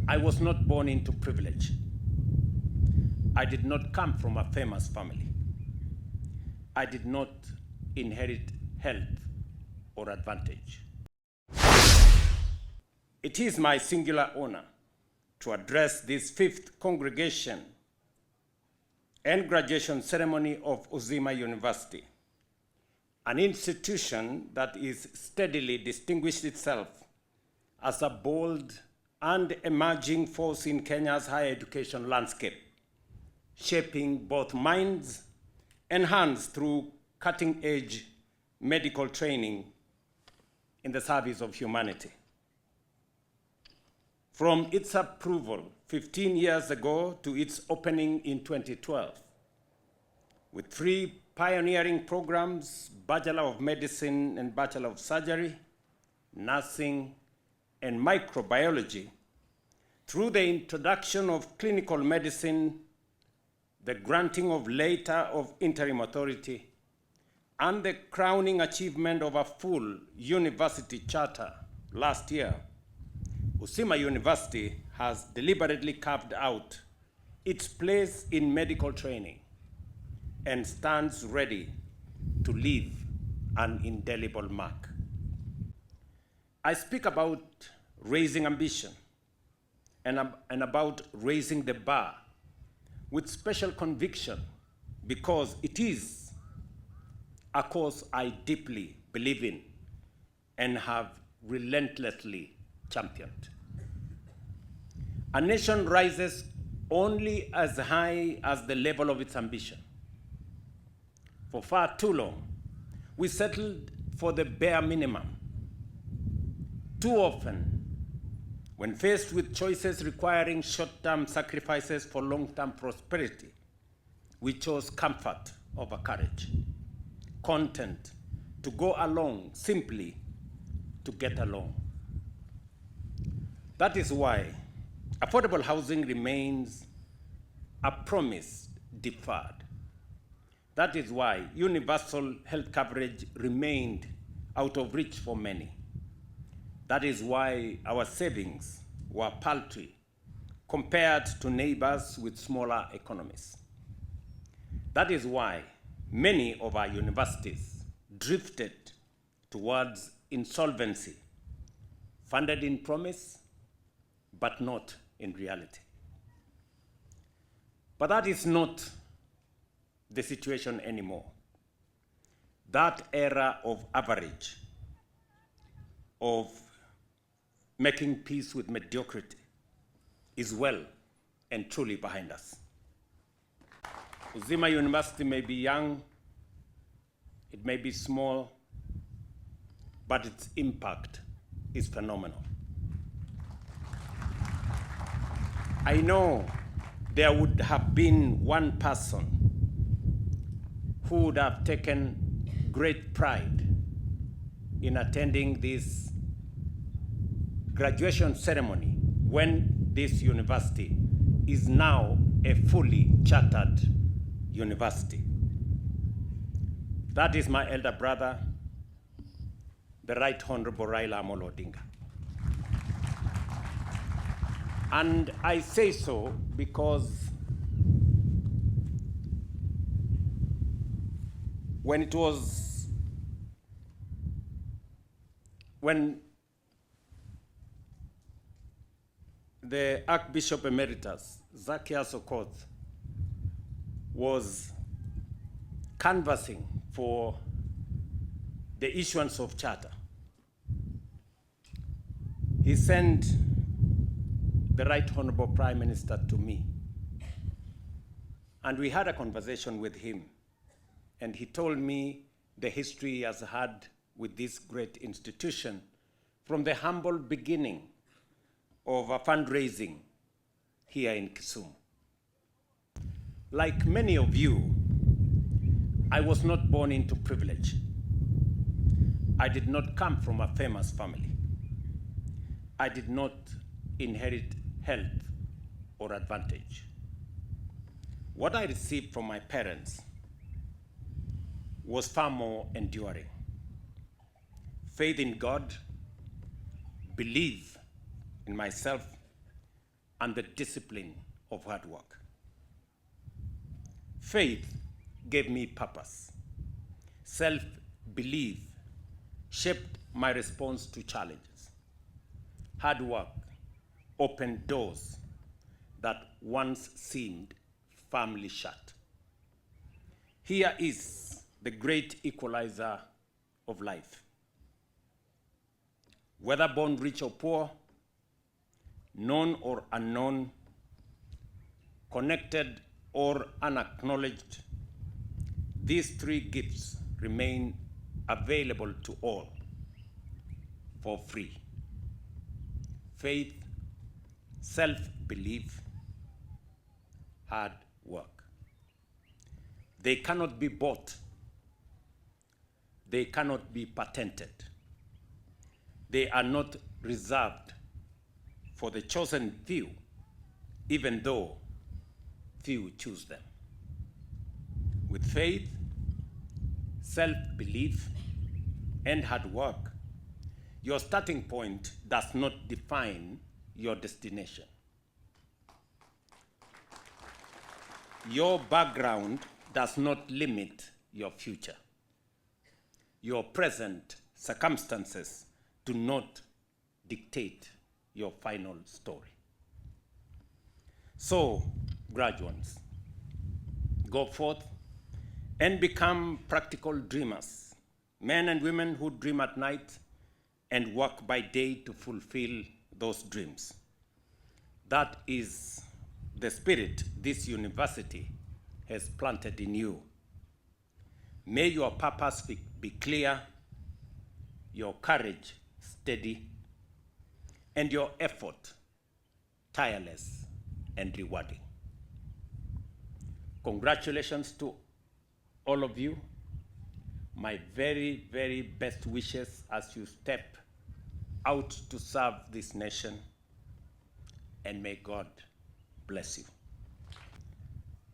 I was not born into privilege. I did not come from a famous family. I did not inherit health or advantage. It is my singular honor to address this fifth congregation and graduation ceremony of Uzima University, an institution that is steadily distinguished itself as a bold and emerging force in Kenya's higher education landscape, shaping both minds and hands through cutting-edge medical training in the service of humanity. From its approval 15 years ago to its opening in 2012, with 3 pioneering programs, Bachelor of Medicine and Bachelor of Surgery, Nursing, and Microbiology, through the introduction of clinical medicine, the granting of letter of interim authority, and the crowning achievement of a full university charter last year, Uzima University has deliberately carved out its place in medical training and stands ready to leave an indelible mark. I speak about raising ambition and about raising the bar with special conviction because it is a cause I deeply believe in and have relentlessly championed. A nation rises only as high as the level of its ambition. For far too long, we settled for the bare minimum. Too often, when faced with choices requiring short-term sacrifices for long-term prosperity, we chose comfort over courage, content to go along simply to get along. That is why affordable housing remains a promise deferred. That is why universal health coverage remained out of reach for many. That is why our savings were paltry compared to neighbors with smaller economies. That is why many of our universities drifted towards insolvency, funded in promise, but not in reality. But that is not the situation anymore. That era of average, of making peace with mediocrity, is well and truly behind us. Uzima University may be young, it may be small, but its impact is phenomenal. I know there would have been one person who would have taken great pride in attending this graduation ceremony when this university is now a fully chartered university. That is my elder brother, the Right Honorable Raila Amolo Odinga. And I say so because when the Archbishop Emeritus, Zacchaeus Okoth, was canvassing for the issuance of charter, he sent the Right Honorable Prime Minister to me. And we had a conversation with him. And he told me the history he has had with this great institution from the humble beginning of a fundraising here in Kisumu. Like many of you, I was not born into privilege. I did not come from a famous family. I did not inherit health or advantage. What I received from my parents was far more enduring. Faith in God, belief in myself, and the discipline of hard work. Faith gave me purpose. Self-belief shaped my response to challenges. Hard work opened doors that once seemed firmly shut. Here is the great equalizer of life. Whether born rich or poor, known or unknown, connected or unacknowledged, these three gifts remain available to all for free. Faith, self-belief, hard work. They cannot be bought. They cannot be patented. They are not reserved for the chosen few, even though few choose them. With faith, self-belief, and hard work, your starting point does not define your destination. Your background does not limit your future. Your present circumstances do not dictate your final story. So, graduates, go forth and become practical dreamers, men and women who dream at night and work by day to fulfill those dreams. That is the spirit this university has planted in you. May your purpose be clear, your courage steady, and your effort tireless and rewarding. Congratulations to all of you. My very, very best wishes as you step out to serve this nation, and may God bless you.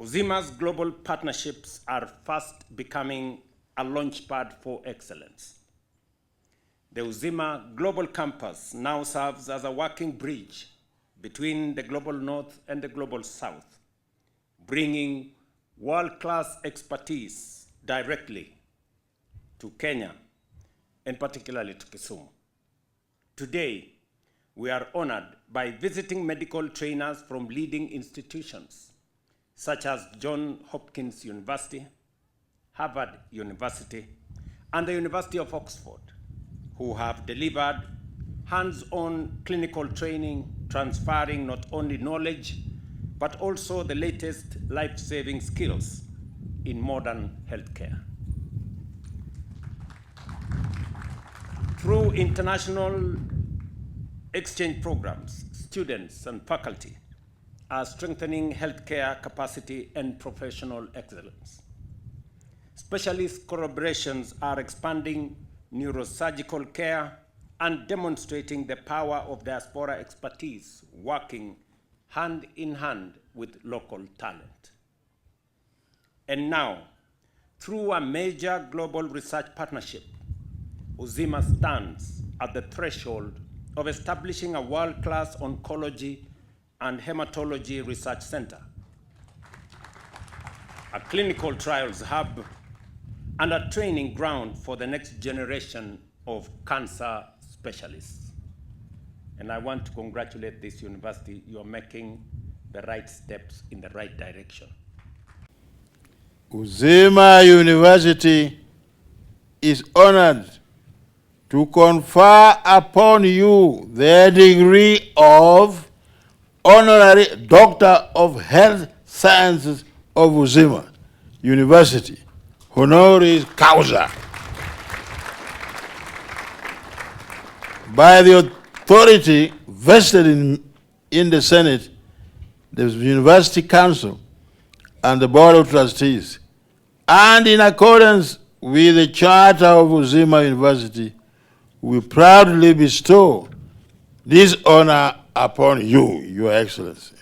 Uzima's global partnerships are fast becoming a launchpad for excellence. The Uzima Global Campus now serves as a working bridge between the Global North and the Global South, bringing world-class expertise directly to Kenya, and particularly to Kisumu. Today, we are honored by visiting medical trainers from leading institutions, such as Johns Hopkins University, Harvard University, and the University of Oxford, who have delivered hands-on clinical training, transferring not only knowledge, but also the latest life-saving skills in modern healthcare. Through international exchange programs, students and faculty are strengthening healthcare capacity and professional excellence. Specialist collaborations are expanding neurosurgical care and demonstrating the power of diaspora expertise working hand in hand with local talent. And now, through a major global research partnership, Uzima stands at the threshold of establishing a world-class oncology and hematology research center, a clinical trials hub, and a training ground for the next generation of cancer specialists. And I want to congratulate this university. You are making the right steps in the right direction. Uzima University is honored to confer upon you the degree of Honorary Doctor of Health Sciences of Uzima University, honoris causa, by the authority vested in the Senate, the University Council, and the Board of Trustees, and in accordance with the Charter of Uzima University, we proudly bestow this honor upon you, Your Excellency.